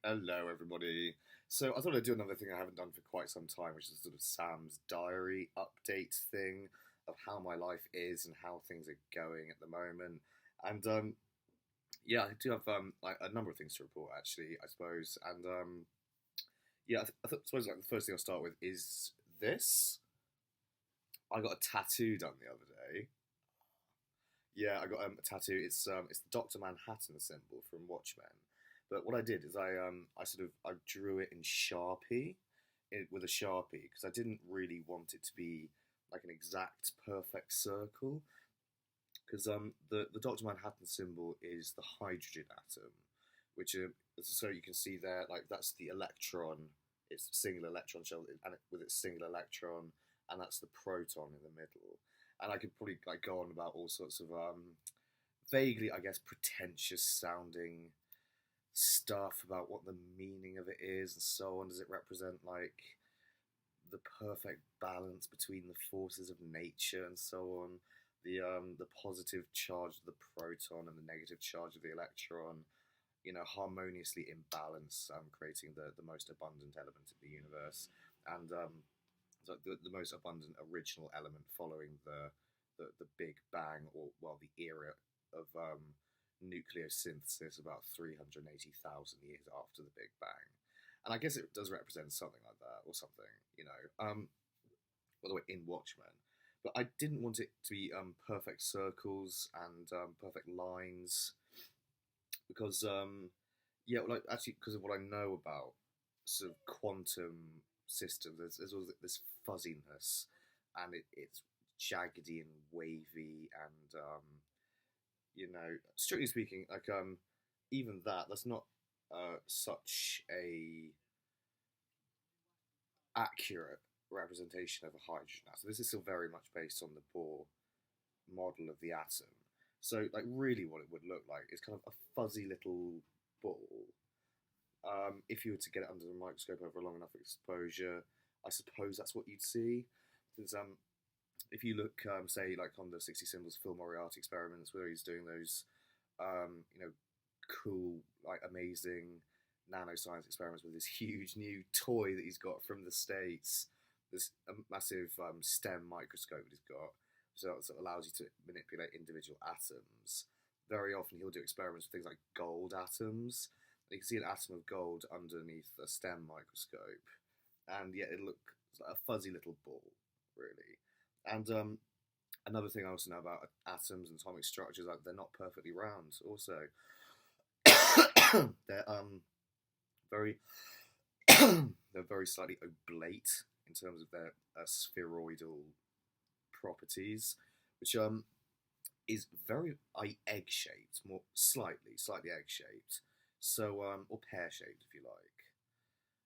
Hello, everybody. So I thought I'd do another thing I haven't done for quite some time, which is sort of Sam's diary update thing of how my life is and how things are going at the moment. And yeah, I do have like a number of things to report actually, I suppose. And yeah, suppose like the first thing I'll start with is this. I got a tattoo done the other day. Yeah, I got a tattoo. It's the Doctor Manhattan symbol from Watchmen. But what I did is I drew it in Sharpie, with a Sharpie, because I didn't really want it to be like an exact perfect circle. Because the Doctor Manhattan symbol is the hydrogen atom, which so you can see there, like that's the electron. It's a single electron shell, and with its single electron, and that's the proton in the middle. And I could probably like go on about all sorts of vaguely, I guess, pretentious sounding stuff about what the meaning of it is and so on. Does it represent like the perfect balance between the forces of nature and so on? The positive charge of the proton and the negative charge of the electron, harmoniously in balance, creating the most abundant element of the universe, and so the most abundant original element following the Big Bang, or well, the era of nucleosynthesis about 380,000 years after the Big Bang. And I guess it does represent something like that, or something, by the way, in Watchmen. But I didn't want it to be perfect circles and perfect lines, because, yeah, well, like, actually, because of what I know about sort of quantum systems, there's all this fuzziness, and it's jaggedy and wavy, and strictly speaking, like even that's not such a accurate representation of a hydrogen atom. This is still very much based on the Bohr model of the atom. So, like, really, what it would look like is kind of a fuzzy little ball. If you were to get it under the microscope over a long enough exposure, I suppose that's what you'd see. Since if you look, say, like on the 60 Symbols Phil Moriarty experiments, where he's doing those, cool, like amazing nanoscience experiments with this huge new toy that he's got from the States, this massive STEM microscope that he's got, so it allows you to manipulate individual atoms. Very often he'll do experiments with things like gold atoms. You can see an atom of gold underneath a STEM microscope, and yet it'll look like a fuzzy little ball, really. And another thing I also know about atoms and atomic structures, like they're not perfectly round. Also, they're very they're very slightly oblate in terms of their spheroidal properties, which is very egg shaped, more slightly egg shaped. So or pear shaped, if you like.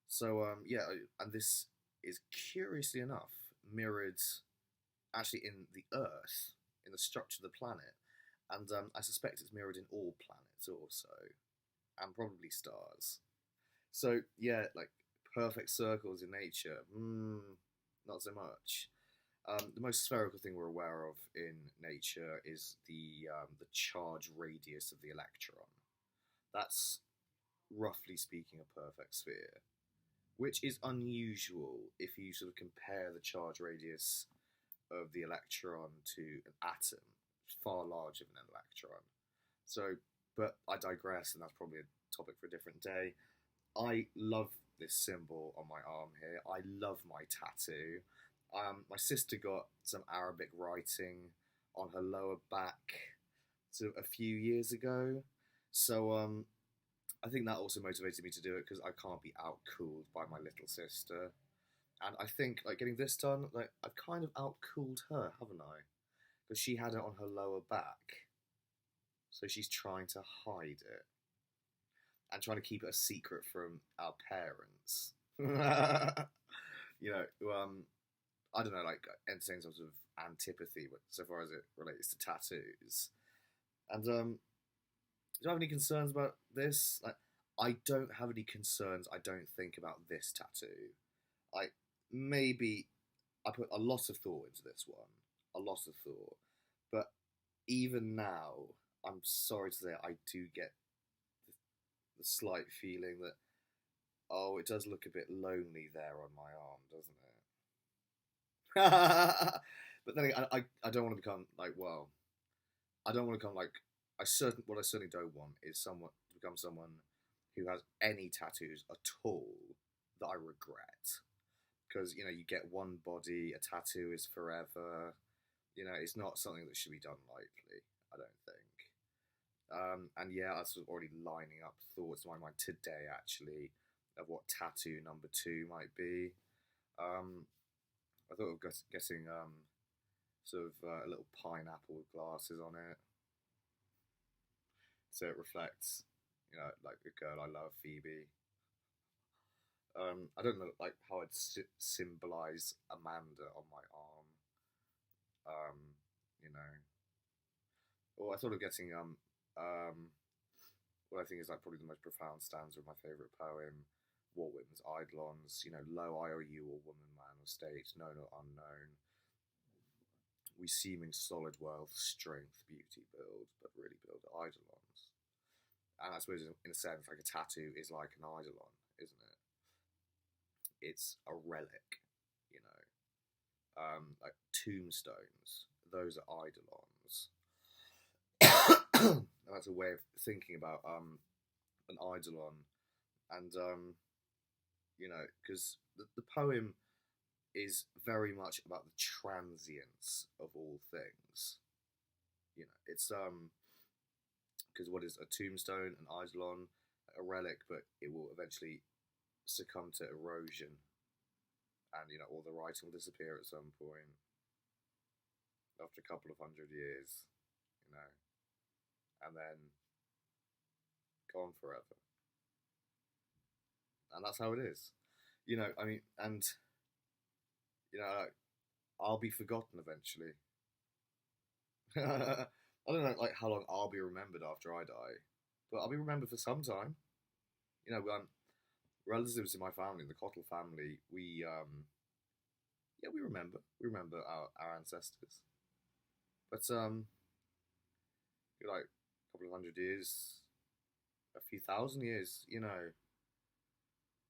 So yeah, and this is curiously enough mirrored actually in the Earth, in the structure of the planet, and I suspect it's mirrored in all planets also, and probably stars. So yeah, like perfect circles in nature, not so much. The most spherical thing we're aware of in nature is the charge radius of the electron. That's roughly speaking a perfect sphere, which is unusual if you sort of compare the charge radius of the electron to an atom, far larger than an electron. So, but I digress, and that's probably a topic for a different day. I love this symbol on my arm here. I love my tattoo. My sister got some Arabic writing on her lower back sort of a few years ago. So I think that also motivated me to do it, because I can't be out-cooled by my little sister. And I think, like, getting this done, like, I've kind of out-cooled her, haven't I? Because she had it on her lower back. So she's trying to hide it. And trying to keep it a secret from our parents. I don't know, like, entertain some sort of antipathy so far as it relates to tattoos. And, do you have any concerns about this? Like, I don't have any concerns, I don't think, about this tattoo. Maybe I put a lot of thought into this one. A lot of thought. But even now, I'm sorry to say, I do get the slight feeling that Oh, it does look a bit lonely there on my arm, doesn't it? But then again, I don't want to become like, well, I don't want to become like, what I certainly don't want is someone to become someone who has any tattoos at all that I regret. Because, you know, you get one body, a tattoo is forever. You know, it's not something that should be done lightly, I don't think. And yeah, I was sort of already lining up thoughts in my mind today, actually, of what tattoo number two might be. Um, I thought of getting sort of a little pineapple with glasses on it, so it reflects, you know, like the girl I love, Phoebe. I don't know, like how I'd symbolize Amanda on my arm. Um, you know, or I thought of getting what I think is like probably the most profound stanza of my favourite poem, "What women's eidolons, you know, lo I or you or woman, man or state, known or unknown, we seeming solid wealth, strength, beauty build, but really build eidolons." And I suppose in a sense, like a tattoo is like an eidolon, isn't it? It's a relic, you know. Like tombstones, those are eidolons. And that's a way of thinking about an eidolon, and you know, because the poem is very much about the transience of all things. You know, it's because what is a tombstone, an eidolon, a relic, but it will eventually succumb to erosion, and you know, all the writing will disappear at some point after a couple of 100 years, you know, and then gone forever. And that's how it is. You know, I mean, and you know, I'll be forgotten eventually. I don't know, like how long I'll be remembered after I die, but I'll be remembered for some time. You know, relatives in my family, in the Cottle family, yeah, we remember our ancestors, but like a couple of 100 years, a few thousand years, you know,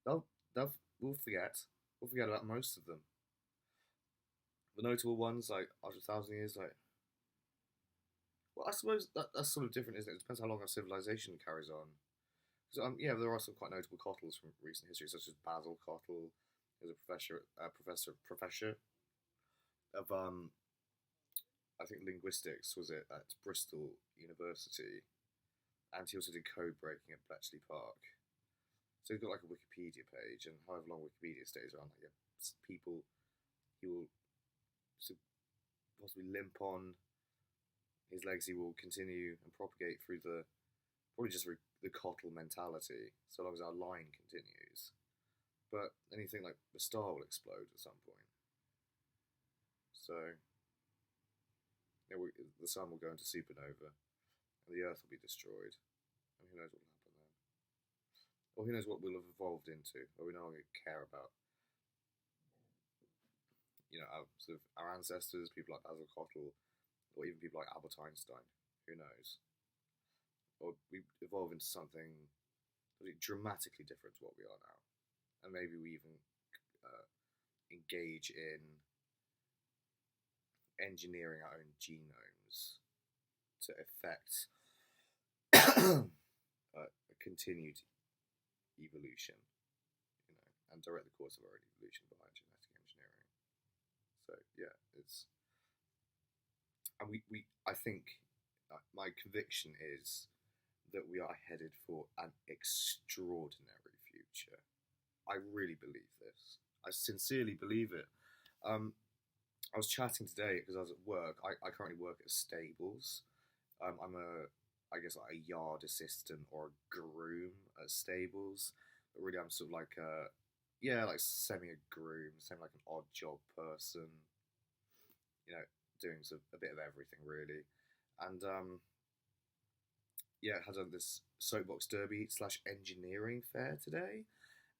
they'll they'll we'll forget. We'll forget about most of them. The notable ones, like after 1,000 years, like, well, I suppose that's sort of different, isn't it? It depends how long our civilization carries on. So, yeah, there are some quite notable Cottles from recent history, such as Basil Cottle, who's a professor of I think linguistics, was it, at Bristol University, and he also did code breaking at Bletchley Park. So he's got like a Wikipedia page, and however long Wikipedia stays around, like, yeah, people he will possibly limp on. His legacy will continue and propagate through probably just the Cottle mentality, so long as our line continues. But anything like the star will explode at some point. So yeah, the sun will go into supernova, and the Earth will be destroyed, and who knows what will happen then? Or who knows what we'll have evolved into, where we no longer care about, you know, our ancestors, people like Basil Cottle, or even people like Albert Einstein. Who knows? Or we evolve into something dramatically different to what we are now, and maybe we even engage in engineering our own genomes to affect a continued evolution, you know, and direct the course of our own evolution behind genetic engineering. So yeah, it's, and I think my conviction is that we are headed for an extraordinary future. I really believe this. I sincerely believe it. I was chatting today because I was at work. I currently work at stables. I'm I guess like a yard assistant or a groom at stables. But really, I'm sort of like yeah, like semi a groom, semi like an odd job person. You know, doing sort of a bit of everything really. And yeah, had this soapbox derby / engineering fair today,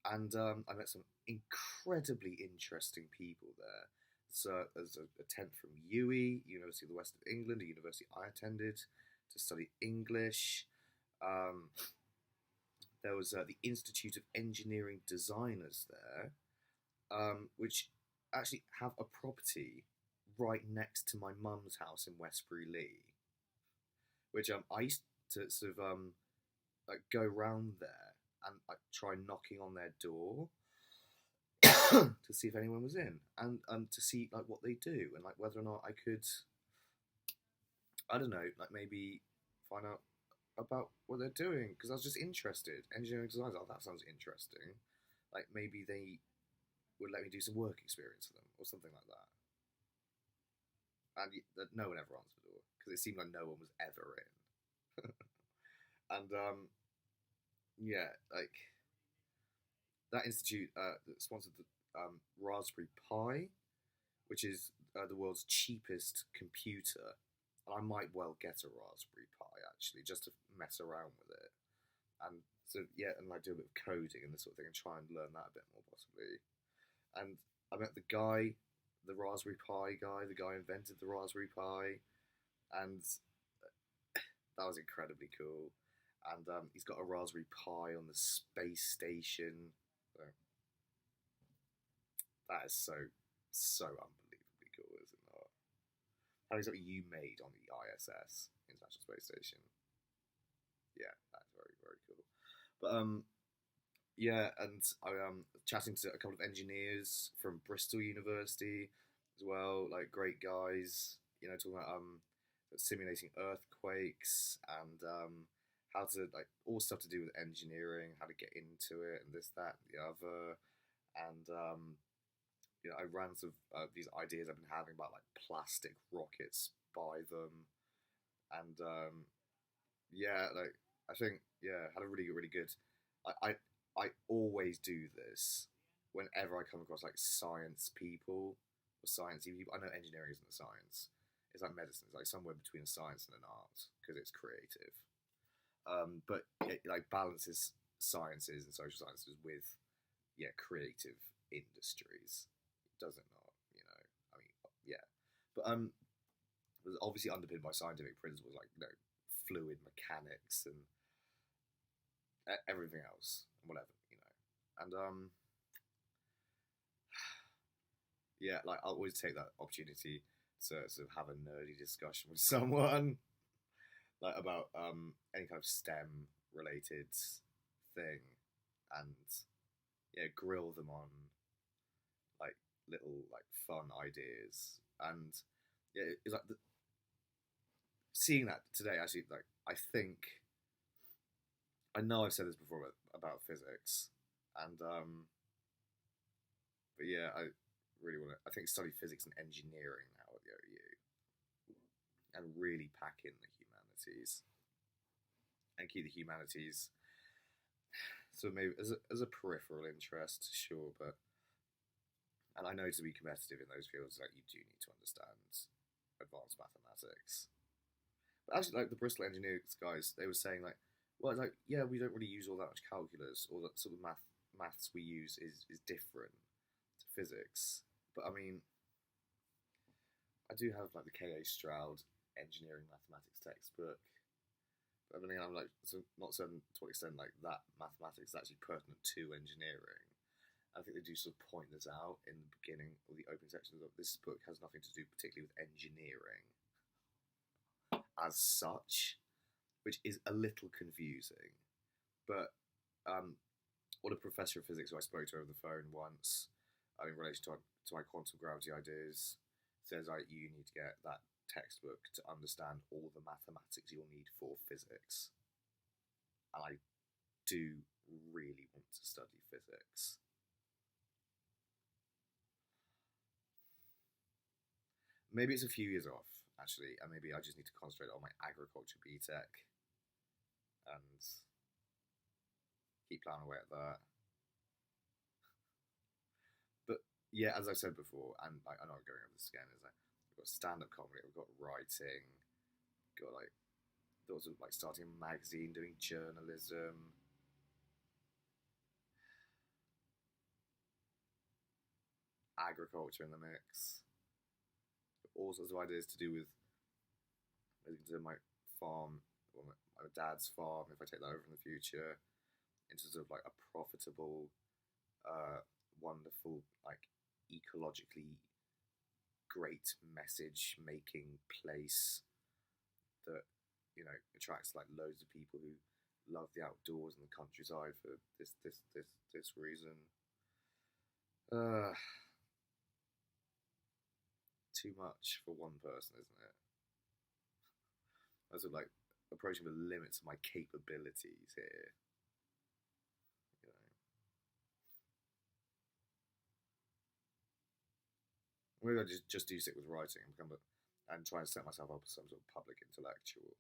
and I met some incredibly interesting people there. So there's a tent from UWE, University of the West of England, a university I attended to study English. there was the Institute of Engineering Designers there, which actually have a property right next to my mum's house in Westbury Lee, which I used to sort of like go round there and like try knocking on their door to see if anyone was in, and to see like what they do and like whether or not I could, I don't know, like maybe find out about what they're doing, because I was just interested. Engineering design, oh, that sounds interesting. Like maybe they would let me do some work experience for them or something like that. And no one ever answered the door because it seemed like no one was ever in. And yeah, like that institute sponsored the Raspberry Pi, which is the world's cheapest computer. And I might well get a Raspberry Pi actually, just to mess around with it. And so yeah, and like do a bit of coding and this sort of thing, and try and learn that a bit more possibly. And I met the guy, the Raspberry Pi guy, the guy who invented the Raspberry Pi, and that was incredibly cool. And he's got a Raspberry Pi on the space station. So that is so unbelievably cool, is it not? Having something you made on the ISS, International Space Station. Yeah, that's very, very cool. But yeah, and I chatting to a couple of engineers from Bristol University as well, like great guys, you know, talking about simulating earthquakes and how to, like, all stuff to do with engineering, how to get into it, and this, that, and the other. And you know, I ran some these ideas I've been having about like plastic rockets by them, and yeah, like I think yeah, had a really good. I always do this whenever I come across like science people or sciencey people. I know engineering isn't a science; it's like medicine. It's like somewhere between a science and an art because it's creative. But it like balances sciences and social sciences with creative industries, does it not? You know, I mean, yeah, but it was obviously underpinned by scientific principles like, you know, fluid mechanics and everything else and whatever, you know, and yeah, like I'll always take that opportunity to sort of have a nerdy discussion with someone like about any kind of STEM related thing, and grill them on like little like fun ideas. And yeah, it's like seeing that today actually, like I think I know I've said this before about physics, and but yeah, I really want to, I think, study physics and engineering now at the OU and really pack in the humanities and keep the humanities so maybe as a peripheral interest, sure, but, and I know to be competitive in those fields, like you do need to understand advanced mathematics. But actually, like the Bristol Engineers guys, they were saying like, well, like yeah, we don't really use all that much calculus, or that sort of maths we use is different to physics. But I mean, I do have like the K.A. Stroud engineering mathematics textbook. But I mean, I'm like not certain to what extent like that mathematics is actually pertinent to engineering. I think they do sort of point this out in the beginning or the opening sections of this book has nothing to do particularly with engineering as such, which is a little confusing. But what a professor of physics who I spoke to over the phone once, in relation to my quantum gravity ideas, says like you need to get that textbook to understand all the mathematics you'll need for physics. And I do really want to study physics. Maybe it's a few years off, actually, and maybe I just need to concentrate on my agriculture BTEC and keep plowing away at that. But yeah, as I said before, and like, I'm not going over this again, is like we've got stand-up comedy, we've got writing, we've got like thoughts of like starting a magazine, doing journalism. Agriculture in the mix. All sorts of ideas to do with my farm, or my dad's farm, if I take that over in the future. into sort of like a profitable, wonderful, like ecologically great message making place that attracts like loads of people who love the outdoors and the countryside for this reason. Uh, Too much for one person, isn't it? I was like approaching the limits of my capabilities here. You know, maybe I just do stick with writing and and try and set myself up as some sort of public intellectual.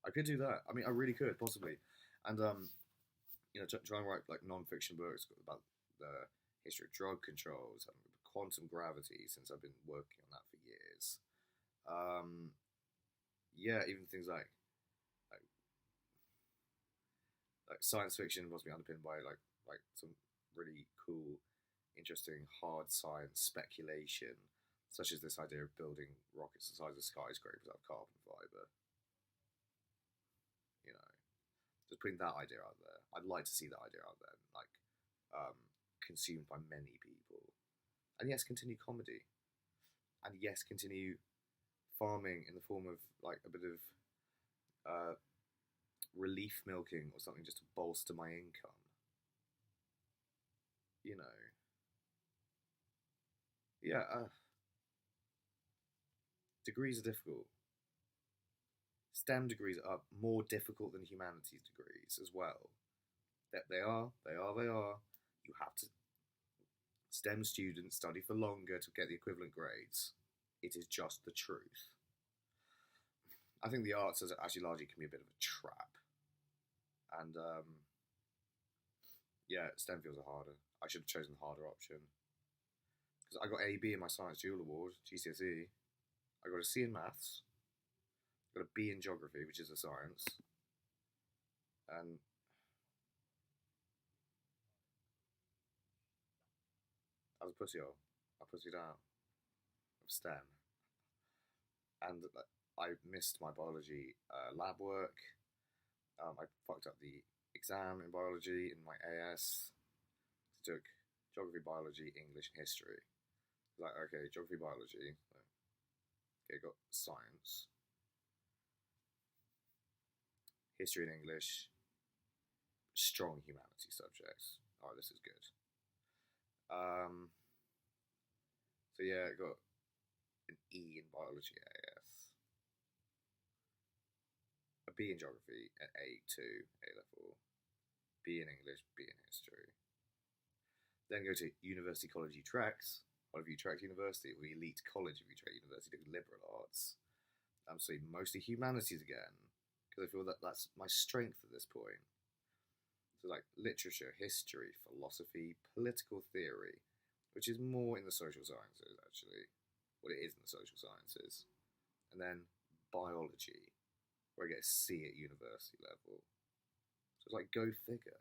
I could do that. I mean, I really could possibly, and try and write like non-fiction books about the history of drug controls and quantum gravity, since I've been working on that for years. Yeah, even things like science fiction must be underpinned by like some really cool, interesting hard science speculation, such as this idea of building rockets the size of skyscrapers out of carbon fiber. You know, just putting that idea out there. I'd like to see that idea out there, like consumed by many people. And yes, continue comedy. And yes, continue farming in the form of like a bit of relief milking or something just to bolster my income. You know, yeah. Degrees are difficult. STEM degrees are more difficult than humanities degrees as well. That they are. You have to. STEM students study for longer to get the equivalent grades. It is just the truth. I think the arts actually largely can be a bit of a trap. And yeah, STEM fields are harder. I should have chosen the harder option. Because I got AB in my Science Dual Award, GCSE. I got a C in Maths. I got a B in Geography, which is a science. And I was a pussy hole. I pussied out of STEM. And I missed my biology lab work. I fucked up the exam in biology in my AS. So took geography, biology, English, and history. Like, okay, geography, biology. Okay, got science, history, and English. Strong humanities subjects. Oh, this is good. So yeah, I got an E in biology AS, a B in geography, an A2 A level, B in English, B in history. Then go to University College Utrecht, or of Utrecht University, or Elite College of Utrecht University, doing liberal arts. I'm saying mostly humanities again, because I feel that that's my strength at this point. So like literature, history, philosophy, political theory, which is more in the social sciences actually. What it is in the social sciences. And then biology, where I get a C at university level. So it's like, go figure.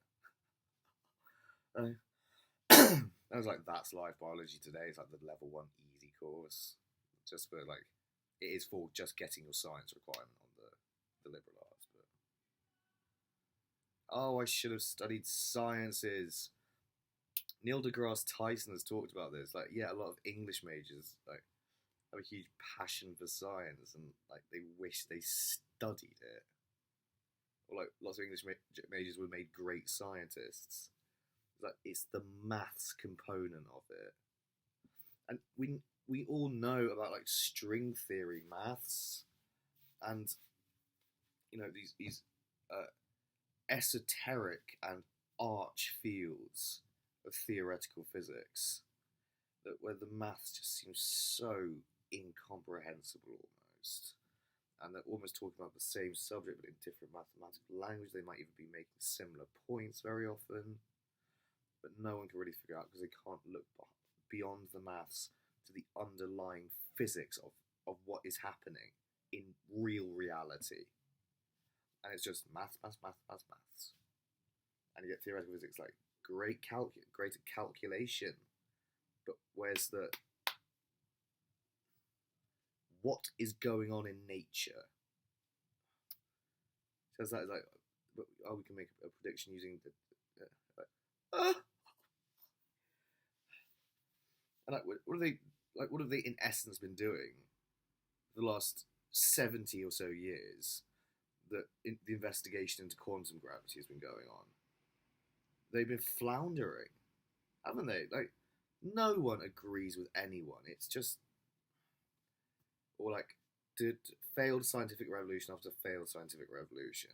I was like, that's life biology today. It's like the level 1 easy course. Just for like, it is for just getting your science requirement on the liberal arts. But oh, I should have studied sciences. Neil deGrasse Tyson has talked about this. Like, yeah, a lot of English majors like have a huge passion for science and like they wish they studied it. Or like lots of English majors were made great scientists. Like it's the maths component of it, and we all know about like string theory maths, and these esoteric and arch fields of theoretical physics that where the maths just seems so incomprehensible almost, and they're almost talking about the same subject but in different mathematical language. They might even be making similar points very often, but no one can really figure out because they can't look beyond the maths to the underlying physics of what is happening in real reality. And it's just maths. And you get theoretical physics like greater calculation, but where's what is going on in nature? So that is like, we can make a prediction using the And like, what have they like? What have they in essence been doing for the last 70 or so years? That the investigation into quantum gravity has been going on. They've been floundering, haven't they? Like, no one agrees with anyone. It's just, or like, did failed scientific revolution after failed scientific revolution.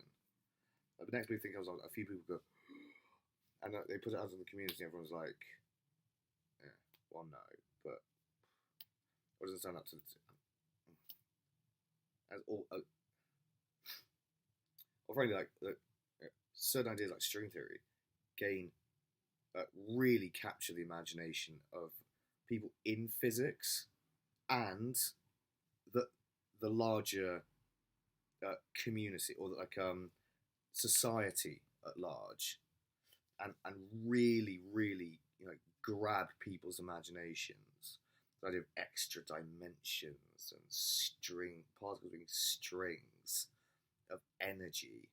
Like, the next big thing comes on, a few people go, and they put it out in the community, and everyone's like, yeah, well, no, but what does it turn up to? As all, or frankly, like certain ideas like string theory gain really capture the imagination of people in physics and the larger community, or like society at large, and really grab people's imaginations. The idea of extra dimensions and particles being strings of energy,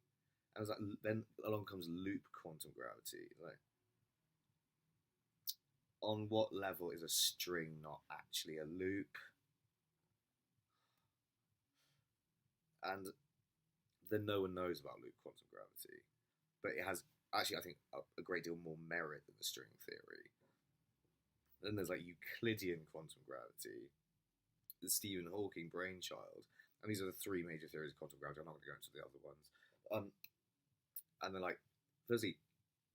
and it's like, then along comes loop quantum gravity. Like, on what level is a string not actually a loop? And then no one knows about loop quantum gravity, but it has actually, I think, a great deal more merit than the string theory. Then there's like Euclidean quantum gravity, the Stephen Hawking brainchild, and these are the three major theories of quantum gravity. I'm not going to go into the other ones. And then, like, firstly,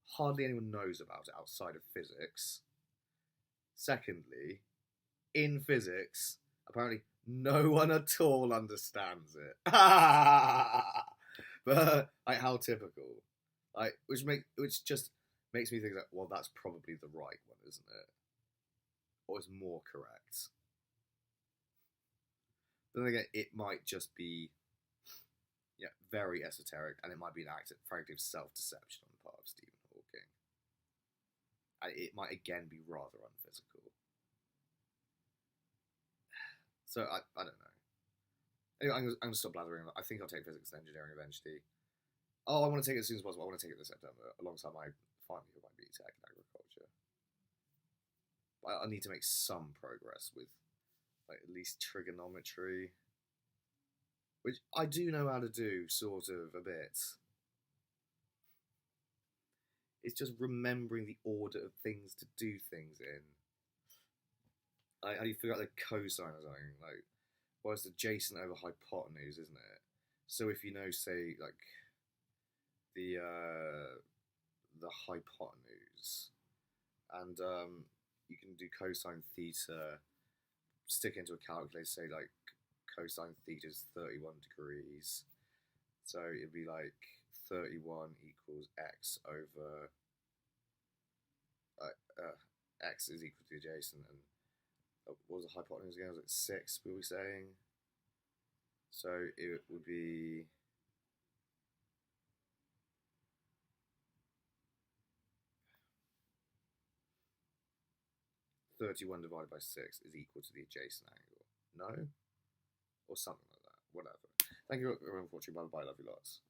hardly anyone knows about it outside of physics. Secondly, in physics, apparently no one at all understands it. But like, how typical. Like, which just makes me think that, well, that's probably the right one, isn't it? Or it's more correct. But then again, it might just be very esoteric, and it might be an act, frankly, of self-deception on the part of Stephen Hawking. And it might again be rather unphysical. So I don't know. Anyway, I'm going to stop blathering. I think I'll take physics and engineering eventually. Oh, I want to take it as soon as possible. I want to take it this September, alongside my final year of my BTEC in agriculture. But I need to make some progress with, like, at least trigonometry, which I do know how to do, sort of, a bit. It's just remembering the order of things to do things in. Like, how do you figure out the cosine or something? Like, well, it's adjacent over hypotenuse, isn't it? So if you know, say, like, the hypotenuse, and you can do cosine theta, stick into a calculator, say, like, cosine theta is 31 degrees. So it'd be like 31 equals x over x is equal to the adjacent, and what was the hypotenuse again? Was it 6, were we saying? So it would be 31 divided by 6 is equal to the adjacent angle. No? Or something like that. Whatever. Thank you everyone for watching. Bye bye. Love you lots.